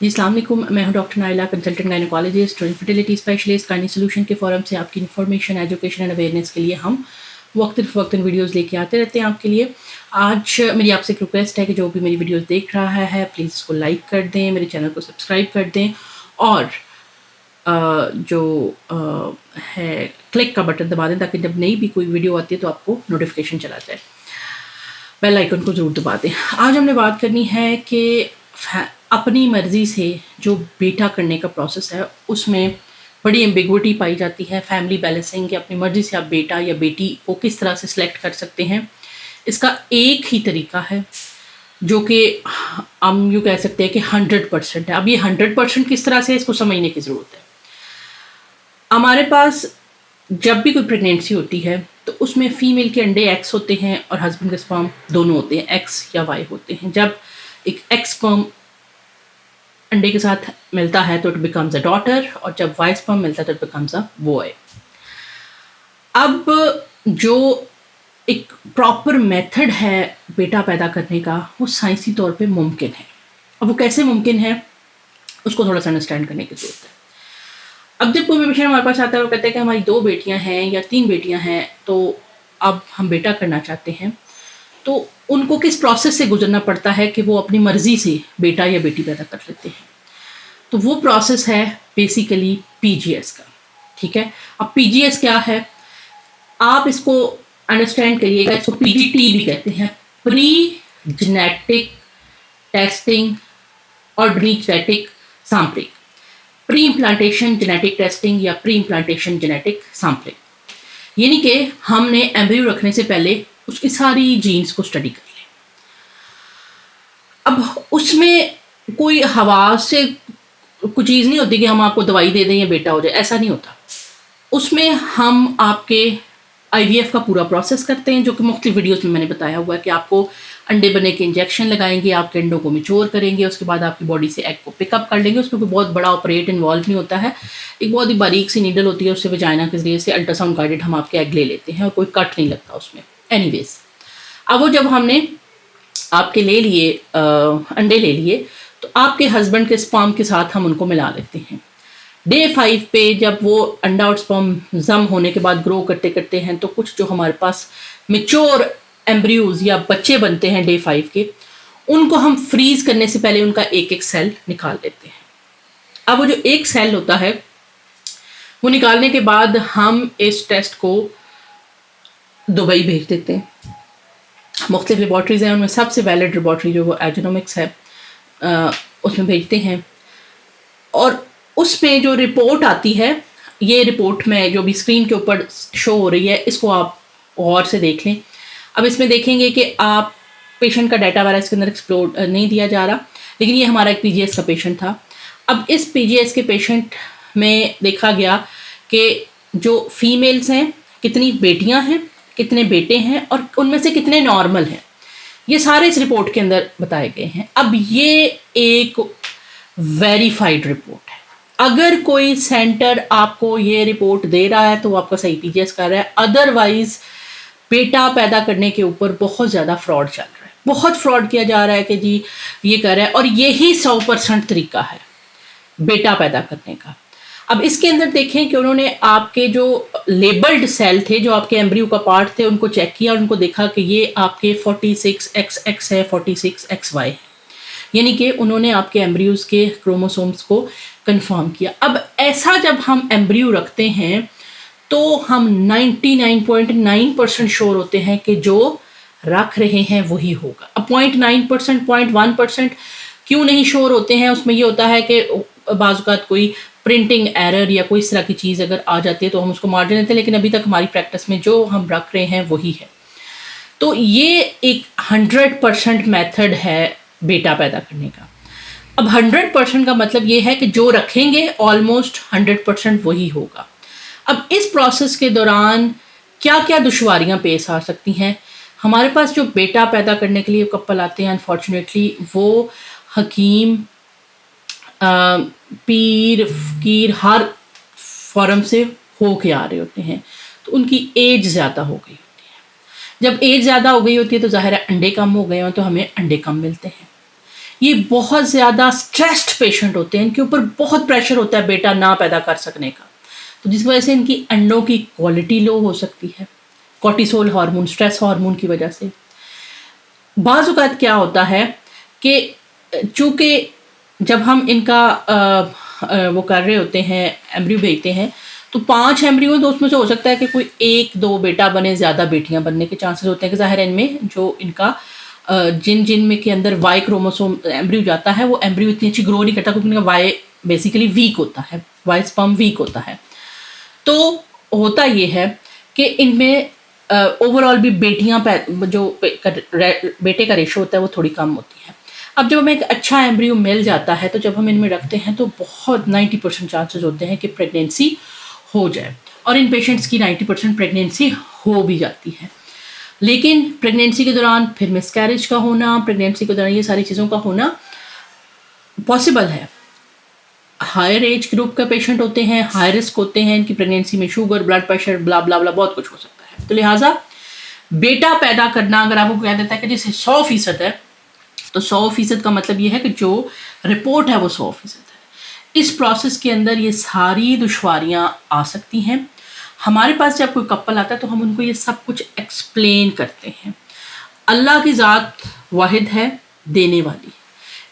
जी अस्सलाम वालेकुम, मैं हूं डॉक्टर नाइला, कंसल्टेंट गायनेकोलॉजिस्ट और इनफर्टिलिटी स्पेशलिस्ट। गायनी सोल्यूशन के फोरम से आपकी इन्फॉर्मेशन, एजुकेशन एंड अवेयरनेस के लिए हम वक्तन वीडियोस लेके आते रहते हैं आपके लिए। आज मेरी आपसे एक रिक्वेस्ट है कि जो भी मेरी वीडियोस देख रहा है प्लीज़ इसको लाइक कर दें, मेरे चैनल को सब्सक्राइब कर दें और है क्लिक का बटन दबा दें ताकि जब नई भी कोई वीडियो आती है तो आपको नोटिफिकेशन चला जाए। बेल आइकन को ज़रूर दबा दें। आज हमने बात करनी है कि अपनी मर्ज़ी से जो बेटा करने का प्रोसेस है उसमें बड़ी एम्बिग्विटी पाई जाती है। फैमिली बैलेंसिंग कि अपनी मर्ज़ी से आप बेटा या बेटी को किस तरह से सिलेक्ट कर सकते हैं। इसका एक ही तरीका है जो कि हम यूँ कह सकते हैं कि 100% है। अब ये 100% किस तरह से, इसको समझने की ज़रूरत है। हमारे पास जब भी कोई प्रेगनेंसी होती है तो उसमें फ़ीमेल के अंडे एक्स होते हैं और हस्बैंड के स्पर्म दोनों होते हैं, एक्स या वाई होते हैं। जब एक एक्स स्पर्म अंडे के साथ मिलता है तो इट बिकम्स अ डॉटर और जब वाई स्पर्म मिलता है तो इट बिकम्स अ बॉय। अब जो एक प्रॉपर मेथड है बेटा पैदा करने का वो साइंसी तौर पे मुमकिन है। अब वो कैसे मुमकिन है उसको थोड़ा सा अंडरस्टैंड करने की ज़रूरत है। अब जब कोई पेशेंट हमारे पास आता है वो कहते हैं कि हमारी 2 बेटियां हैं या 3 बेटियां हैं तो अब हम बेटा करना चाहते हैं, तो उनको किस प्रोसेस से गुजरना पड़ता है कि वो अपनी मर्ज़ी से बेटा या बेटी पैदा कर लेते हैं। तो वो प्रोसेस है बेसिकली पीजीएस का। ठीक है, अब पीजीएस क्या है आप इसको अंडरस्टैंड करिएगा। इसको पीजीटी भी कहते हैं, प्री जेनेटिक टेस्टिंग और genetic sampling. Pre implantation genetic testing या प्री इम्प्लांटेशन जेनेटिक सैंपलिंग, यानी कि हमने एम्ब्रियो रखने से पहले उसकी सारी जीन्स को स्टडी कर लें। अब उसमें कोई हवा से कुछ चीज़ नहीं होती कि हम आपको दवाई दे दें या बेटा हो जाए, ऐसा नहीं होता। उसमें हम आपके आईवीएफ का पूरा प्रोसेस करते हैं जो कि मुख्तलिफ वीडियोस में मैंने बताया हुआ है कि आपको अंडे बनने के इंजेक्शन लगाएंगे, आपके अंडों को मैच्योर करेंगे, उसके बाद आपकी बॉडी से एग को पिकअप कर लेंगे। उसमें कोई बहुत बड़ा ऑपरेट इन्वॉल्व नहीं होता है। एक बहुत ही बारीक सी नीडल होती है, उससे वजाइना के जरिए से अल्ट्रासाउंड गाइडेड हम आपके एग ले लेते हैं और कोई कट नहीं लगता उसमें। एनीवेज, अब वो जब हमने आपके ले लिए अंडे ले लिए तो आपके हस्बैंड के स्पर्म के साथ हम उनको मिला लेते हैं। डे 5 पे जब वो अंडा और स्पर्म जम होने के बाद ग्रो करते करते हैं तो कुछ जो हमारे पास मैच्योर एम्ब्रियोज या बच्चे बनते हैं डे 5 के, उनको हम फ्रीज करने से पहले उनका एक एक सेल निकाल लेते हैं। अब वो जो एक सेल होता है वो निकालने के बाद हम इस टेस्ट को दुबई भेज देते हैं। मुख्तलिफ लेबॉर्ट्रीज़ हैं, उनमें सबसे वैलिड लेबॉर्ट्री जो वो एजोनॉमिक्स है उसमें भेजते हैं और उसमें जो रिपोर्ट आती है, ये रिपोर्ट में जो भी स्क्रीन के ऊपर शो हो रही है इसको आप गौर से देख लें। अब इसमें देखेंगे कि आप पेशेंट का डाटा वायरस के अंदर एक्सप्लोर नहीं दिया जा रहा, लेकिन ये हमारा एक पीजीएस का पेशेंट था। अब इस पीजीएस के पेशेंट में देखा गया कि जो फीमेल्स हैं कितनी बेटियां हैं, कितने बेटे हैं और उनमें से कितने नॉर्मल हैं, ये सारे इस रिपोर्ट के अंदर बताए गए हैं। अब ये एक वेरीफाइड रिपोर्ट है। अगर कोई सेंटर आपको ये रिपोर्ट दे रहा है तो वो आपका सही पीजीएस कर रहा है, अदरवाइज बेटा पैदा करने के ऊपर बहुत ज़्यादा फ्रॉड चल रहा है, बहुत फ्रॉड किया जा रहा है कि जी ये कर रहा है और यही 100% तरीका है बेटा पैदा करने का। अब इसके अंदर देखें कि उन्होंने आपके जो लेबल्ड सेल थे, जो आपके एम्ब्रियो का पार्ट थे, उनको चेक किया और उनको देखा कि ये आपके 46XX है, 46XY है, यानी कि उन्होंने आपके एम्ब्रियोज के क्रोमोसोम्स को कंफर्म किया। अब ऐसा जब हम एम्ब्रियो रखते हैं तो हम 99.9% श्योर होते हैं कि जो रख रहे हैं वही होगा। अब 0.9%, 0.1% क्यों नहीं श्योर होते हैं, उसमें ये होता है कि बाज़ औक़ात कोई प्रिंटिंग एरर या कोई इस तरह की चीज़ अगर आ जाती है तो हम उसको मार देते हैं, लेकिन अभी तक हमारी प्रैक्टिस में जो हम रख रहे हैं वही है। तो ये एक 100% मेथड है बेटा पैदा करने का। अब 100% का मतलब ये है कि जो रखेंगे ऑलमोस्ट 100% वही होगा। अब इस प्रोसेस के दौरान क्या क्या दुश्वारियां पेश आ सकती हैं। हमारे पास जो बेटा पैदा करने के लिए कपल आते हैं, अनफॉर्चुनेटली वो हकीम, पीर, फकीर हर फॉरम से हो के आ रहे होते हैं, तो उनकी एज ज़्यादा हो गई होती है। जब एज ज़्यादा हो गई होती है तो ज़ाहिर है अंडे कम हो गए हों तो हमें अंडे कम मिलते हैं। یہ بہت زیادہ اسٹریسڈ پیشنٹ ہوتے ہیں، ان کے اوپر بہت پریشر ہوتا ہے بیٹا نہ پیدا کر سکنے کا، تو جس کی وجہ سے ان کی انڈوں کی کوالٹی لو ہو سکتی ہے، کورٹیسول ہارمون، اسٹریس ہارمون کی وجہ سے۔ بعض اوقات کیا ہوتا ہے کہ چونکہ جب ہم ان کا وہ کر رہے ہوتے ہیں، ایمبریو بھیجتے ہیں، تو 5 ایمبریو ہیں، تو اس میں سے ہو سکتا ہے کہ کوئی 1-2 بیٹا بنے، زیادہ بیٹیاں بننے کے چانسز ہوتے ہیں کہ ظاہر ان میں جو ان کا جن میں کے اندر وائی کروموسوم ایمبریو جاتا ہے، وہ ایمبریو اتنی اچھی گرو نہیں کرتا کیونکہ ان کا وائی بیسیکلی ویک ہوتا ہے، وائی اسپرم ویک ہوتا ہے۔ تو ہوتا یہ ہے کہ ان میں اوور آل بھی بیٹیاں جو بیٹے کا ریشو ہوتا ہے وہ تھوڑی کم ہوتی ہے۔ اب جب ہمیں ایک اچھا ایمبریو مل جاتا ہے تو جب ہم ان میں رکھتے ہیں تو بہت 90% چانسز ہوتے ہیں کہ پریگنینسی ہو جائے، اور ان پیشنٹس کی 90% پریگنینسی ہو بھی جاتی ہے۔ لیکن پریگنینسی کے دوران پھر مس کیریج کا ہونا، پریگنینسی کے دوران یہ ساری چیزوں کا ہونا پاسبل ہے۔ ہائر ایج گروپ کا پیشنٹ ہوتے ہیں، ہائی رسک ہوتے ہیں، ان کی پریگنینسی میں شوگر، بلڈ پریشر، بلا بلا بلا بہت کچھ ہو سکتا ہے۔ تو لہٰذا بیٹا پیدا کرنا اگر آپ کو کہہ دیتا ہے کہ جیسے 100% ہے، تو 100% کا مطلب یہ ہے کہ جو رپورٹ ہے وہ 100% ہے۔ اس پروسیس کے اندر یہ ساری دشواریاں آ سکتی ہیں۔ ہمارے پاس جب کوئی کپل آتا ہے تو ہم ان کو یہ سب کچھ ایکسپلین کرتے ہیں۔ اللہ کی ذات واحد ہے دینے والی،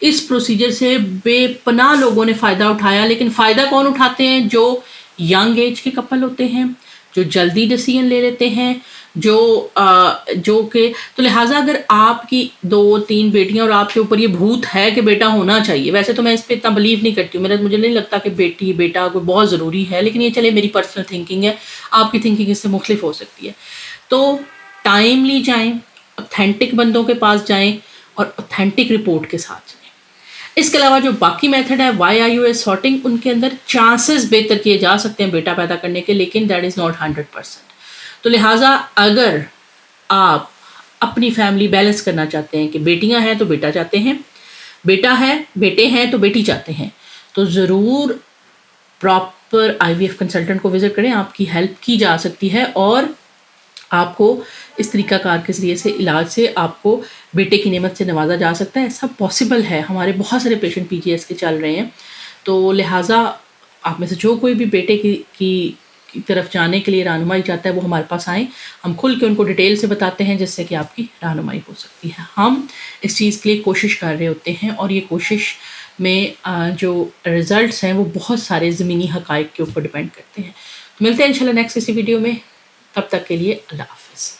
اس پروسیجر سے بے پناہ لوگوں نے فائدہ اٹھایا، لیکن فائدہ کون اٹھاتے ہیں؟ جو ینگ ایج کے کپل ہوتے ہیں، جو جلدی ڈیسیژن لے لیتے ہیں، جو کہ تو لہٰذا اگر آپ کی 2-3 بیٹیاں اور آپ کے اوپر یہ بھوت ہے کہ بیٹا ہونا چاہیے، ویسے تو میں اس پہ اتنا بلیو نہیں کرتی ہوں، مجھے نہیں لگتا کہ بیٹا کوئی بہت ضروری ہے، لیکن یہ چلے میری پرسنل تھنکنگ ہے، آپ کی تھنکنگ اس سے مختلف ہو سکتی ہے۔ تو ٹائملی جائیں، اوتھینٹک بندوں کے پاس جائیں اور اوتھینٹک رپورٹ کے ساتھ جائیں۔ اس کے علاوہ جو باقی میتھڈ ہے YIUS سارٹنگ، ان کے اندر چانسز بہتر کیے جا سکتے ہیں بیٹا پیدا کرنے کے، لیکن دیٹ از ناٹ 100%۔ تو لہٰذا اگر آپ اپنی فیملی بیلنس کرنا چاہتے ہیں کہ بیٹیاں ہیں تو بیٹا چاہتے ہیں، بیٹا ہے بیٹے ہیں تو بیٹی چاہتے ہیں، تو ضرور پراپر IVF کنسلٹنٹ کو وزٹ کریں، آپ کی ہیلپ کی جا سکتی ہے، اور آپ کو اس طریقہ کار کے ذریعے سے علاج سے آپ کو بیٹے کی نعمت سے نوازا جا سکتا ہے۔ ایسا پاسبل ہے، ہمارے بہت سارے پیشنٹ PGS کے چل رہے ہیں۔ تو لہٰذا آپ میں سے جو کوئی بھی بیٹے کی طرف جانے کے لیے رہنمائی چاہتا ہے وہ ہمارے پاس آئیں، ہم کھل کے ان کو ڈیٹیل سے بتاتے ہیں جس سے کہ آپ کی رہنمائی ہو سکتی ہے۔ ہم اس چیز کے لیے کوشش کر رہے ہوتے ہیں، اور یہ کوشش میں جو رزلٹس ہیں وہ بہت سارے زمینی حقائق کے اوپر ڈپینڈ کرتے ہیں۔ ملتے ہیں انشاءاللہ نیکسٹ کسی ویڈیو میں، تب تک کے لیے اللہ حافظ۔